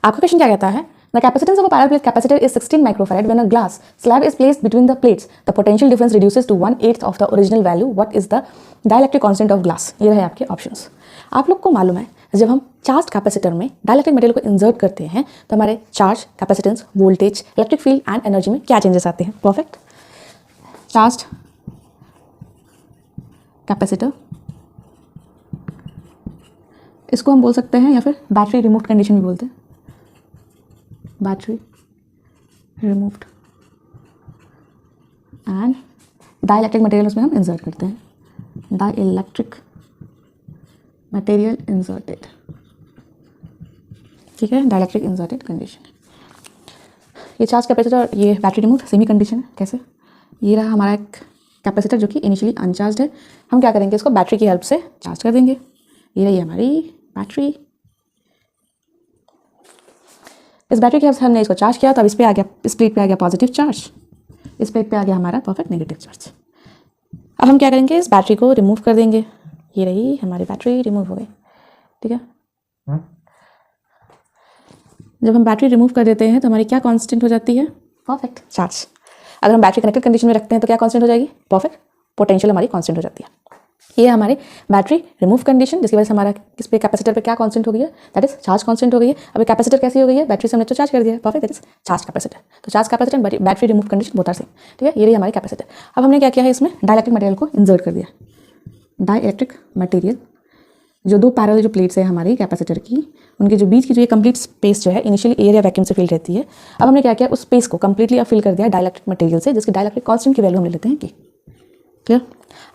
आपका क्वेश्चन क्या कहता है, the capacitance of a parallel plate capacitor is 16 microfarad when a glass slab is placed between the plates the potential difference reduces to 1/8 of the original value, what is the dielectric constant of glass. ये रहे आपके options. आप लोग को मालूम है जब हम चार्ज कैपेसिटर में डाइलेक्ट्रिक मटेरियल को इंसर्ट करते हैं तो हमारे charge, capacitance, voltage, electric field and energy में क्या चेंजेस आते हैं। परफेक्ट। चार्ज कैपेसिटर, इसको हम बोल सकते हैं या फिर बैटरी रिमूव्ड कंडीशन भी बोलते हैं, battery removed, and dielectric material उसमें हम इंसर्ट करते हैं, डाइलेक्ट्रिक मटेरियल इंसर्टेड। ठीक है, डाइलेक्ट्रिक इंसर्टेड कंडीशन। ये चार्ज कैपेसिटर और ये बैटरी रिमूव्ड सेमी कंडीशन है। कैसे? ये रहा हमारा एक कैपेसिटर जो कि इनिशियली अनचार्ज है, हम क्या करेंगे, इसको बैटरी की हेल्प से चार्ज कर देंगे। ये रही हमारी बैटरी। इस बैटरी की हेल्प से हमने इसको चार्ज किया तो अब इस पे आ गया, इस प्लेट पे आ गया पॉजिटिव चार्ज, इस प्लेट पे आ गया हमारा परफेक्ट नेगेटिव चार्ज। अब हम क्या करेंगे, इस बैटरी को रिमूव कर देंगे। ये रही हमारी बैटरी रिमूव हो गई। ठीक है, जब हम बैटरी रिमूव कर देते हैं तो हमारी क्या कांस्टेंट हो जाती है, परफेक्ट चार्ज। अगर हम बैटरी कनेक्टेड कंडीशन में रखते हैं तो क्या कांस्टेंट हो जाएगी, परफेक्ट पोटेंशियल हमारी कांस्टेंट हो जाती है। ये हमारी बैटरी रिमूव कंडीशन, जिसकी वजह से हमारा इस पे कैपेसिटर पे क्या कांस्टेंट हो गई है, दैट इज चार्ज कांस्टेंट हो गई है। अब कैपेसिटर कैसी हो गई है, बैटरी से हमने तो चार्ज कर दिया है, perfect, that is charge capacitor. तो charge capacitor battery remove condition both are same. ठीक है, ये रही हमारी कैपेसिटर। अब हमने क्या किया है, इसमें डाइलेक्ट्रिक मटेरियल को इंसर्ट कर दिया। डाइलेक्ट्रिक मटेरियल, जो दो पैरेलल जो प्लेट्स है हमारी कैपेसिटर की, उनके जो बीच की जो ये कंप्लीट स्पेस जो है इनिशियली एयर या वैक्यूम से फिल रहती है। अब हमने क्या किया, उस स्पेस को कंप्लीटली अब फिल कर दिया डाइलेक्ट्रिक मटेरियल से, जिसकी डाइलेक्ट्रिक कांस्टेंट की वैल्यू हम ले लेते हैं कि। क्लियर?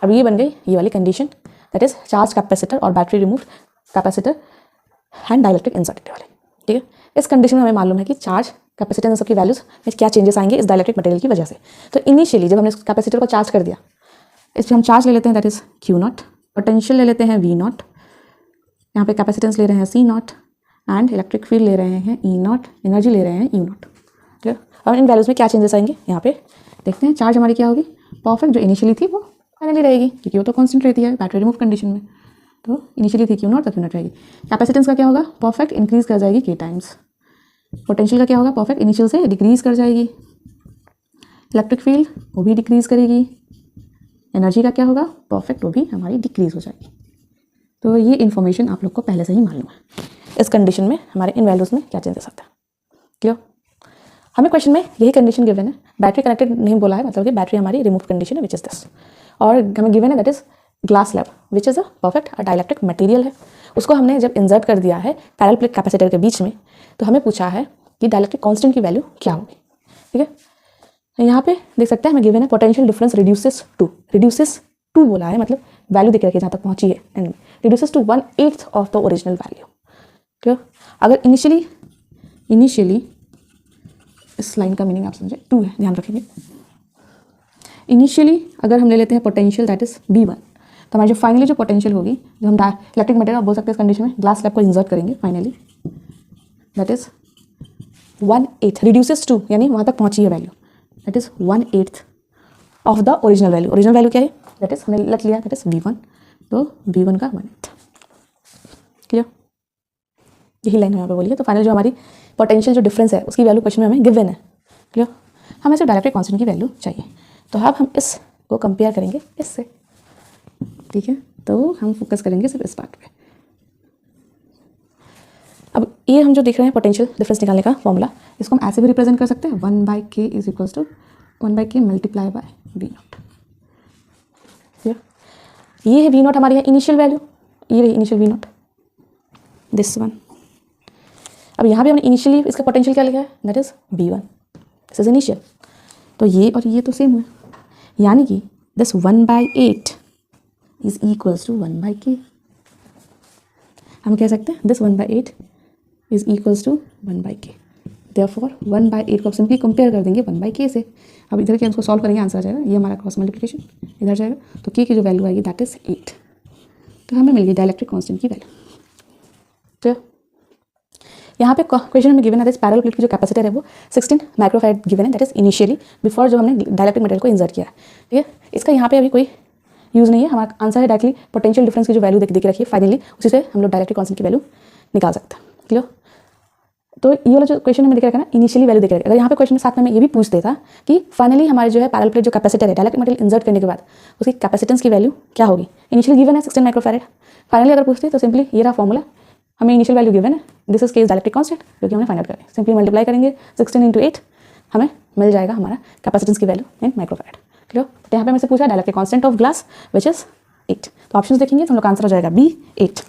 अब ये बन गई ये वाली condition, that is charge capacitor और battery remove capacitor and dielectric inserted वाले। ठीक है, इस कंडीशन में हमें मालूम है कि चार्ज, कैपेसिटेंस सबकी वैल्यूज में क्या चेंजेस आएंगे इस डाइलेक्ट्रिक मटेरियल की वजह से। तो इनिशियली जब हमने कैपेसिटर को चार्ज कर दिया, इस पर हम चार्ज ले लेते हैं, दैट इज Q0, पोटेंशियल ले लेते हैं V0, यहाँ पे कैपेसिटेंस ले रहे हैं C0 एंड इलेक्ट्रिक फील्ड ले रहे हैं E0, एनर्जी ले रहे हैं U0। ठीक है, और इन वैल्यूज़ में क्या चेंजेस आएंगे यहाँ पे देखते हैं। चार्ज हमारी क्या होगी, परफेक्ट, जो इनिशियली थी वो फाइनली रहेगी क्योंकि वो तो कांस्टेंट रहती है बैटरी रिमूव कंडीशन में। तो इनिशियली थी Q0 तो Q0 रहेगी। कैपेसिटेंस का क्या होगा, परफेक्ट इंक्रीज कर जाएगी K टाइम्स। पोटेंशियल का क्या होगा, परफेक्ट इनिशियल से डिक्रीज कर जाएगी। इलेक्ट्रिक फील्ड वो भी डिक्रीज करेगी। एनर्जी का क्या होगा, परफेक्ट वो भी हमारी डिक्रीज हो जाएगी। तो ये इन्फॉर्मेशन आप लोग को पहले से ही मालूम है। इस कंडीशन में हमारे इन वैल्यूज़ में क्या चेंजेस आता है। क्लियर? हमें क्वेश्चन में यही कंडीशन गिवन है, बैटरी कनेक्टेड नहीं बोला है, मतलब कि बैटरी हमारी रिमूव कंडीशन है विच इज़ दिस, और हमें गिवन है that is glass slab which is a perfect dielectric material है। उसको हमने जब इंसर्ट कर दिया है पैरेलल प्लेट कैपेसिटर के बीच में, तो हमें पूछा है कि डाइलेक्ट्रिक कांस्टेंट की वैल्यू क्या होगी। ठीक है, यहाँ पे देख सकते हैं हमें गिवन है पोटेंशियल डिफरेंस रिड्यूसेस टू बोला है, मतलब वैल्यू दिख रखी है जहाँ तक पहुँची है, and reduces to 1/8 of the original value. Clear? अगर इनिशियली इस लाइन का मीनिंग आप समझे, 2 है, ध्यान रखेंगे। इनिशियली अगर हम ले लेते हैं पोटेंशियल दैट इज V1, तो हमारी जो फाइनली जो पोटेंशियल होगी, जो हम इलेक्ट्रिक मटेरियल बोल सकते हैं इस कंडीशन में, ग्लास स्लैब को इंसर्ट करेंगे finally, that is 1/8 reduces to, यानी वहाँ तक पहुँची है value, that is 1/8 of the original value. Original value क्या है, दैट इज हमने लग लिया, दैट इज V1, तो V1 का 1/8। क्लियर? यही लाइन यहाँ पे बोली है। तो फाइनल जो हमारी पोटेंशियल जो डिफरेंस है उसकी वैल्यू क्वेश्चन में हमें गिवन है। क्लियर? हमें सिर्फ डाइलेक्ट्रिक कांस्टेंट की वैल्यू चाहिए, तो अब हम इसको कंपेयर करेंगे इससे। ठीक है, तो हम फोकस करेंगे सिर्फ इस पार्ट पे। अब ये हम जो देख रहे हैं पोटेंशियल डिफरेंस निकालने का फॉर्मूला, इसको हम ऐसे भी रिप्रेजेंट कर सकते हैं, 1/k is equals to 1/k multiply by V0। ये है V0 हमारी है इनिशियल वैल्यू, ये रही इनिशियल V0, दिस वन। अब यहाँ भी हमने इनिशियली इसका पोटेंशियल क्या लिखा है, that is V1, this is initial. तो ये और ये तो सेम है, यानी कि this 1/8 is equals to 1/k। हम कह सकते हैं this 1/8 is equals to 1/k। Therefore 1/8 को आप सिंपली कंपेयर कर देंगे 1/k से। अब इधर के हम इसको सॉल्व करेंगे, आंसर आ जाएगा, ये हमारा क्रॉस मल्टीप्लिकेशन इधर जाएगा, तो k की जो वैल्यू आएगी दैट इज 8। तो हमें मिल गई डाइलेक्ट्रिक कांस्टेंट की वैल्यू। तो यहाँ पे क्वेश्चन में गिवन है दिस पैरेलल प्लेट की जो कैपेसिटर है वो 16 माइक्रोफैराड गिवन है, दैट इज इनिशियली बिफोर जो हमने डाइलेक्ट्रिक मटेरियल को इंसर्ट किया है। ठीक है, इसका यहाँ पे अभी कोई यूज़ नहीं है, हमारा आंसर है डायरेक्टली पोटेंशियल डिफरेंस की जो वैल्यू देख रखी है फाइनली, उसी से हम लोग डाइलेक्ट्रिक कांस्टेंट की वैल्यू निकाल सकते हैं। क्लियर? तो ये वाला जो क्वेश्चन में दिख रखा है ना, इनिशियली वैल्यू दिख रहा है। अगर यहाँ पे क्वेश्चन में साथ में ये भी पूछ देता कि फाइनली हमारे जो है पैरेलल प्लेट जो कैपेसिटर है, डाइलेक्ट्रिक मटेरियल इंसर्ट करने के बाद उसकी कैपेसिटेंस की वैल्यू क्या होगी। इनिशियली गिवन है 16 माइक्रोफैरेड। फाइनली अगर पूछते तो सिंपली ये रहा फॉर्मूला, हमें इनिशियल वैल्यू गिवन है, this is case dielectric constant, जो कि हमने फाइंड आउट करें। सिंपली मल्टीप्लाई करेंगे 16 × 8, हमें मिल जाएगा हमारा कैपेसिटेंस की वैल्यू इन माइक्रोफैरेड। क्लियर। तो यहाँ पे हमसे पूछा dielectric constant of glass which is 8, तो ऑप्शंस देखेंगे तो हम लोग का आंसर हो जाएगा B 8।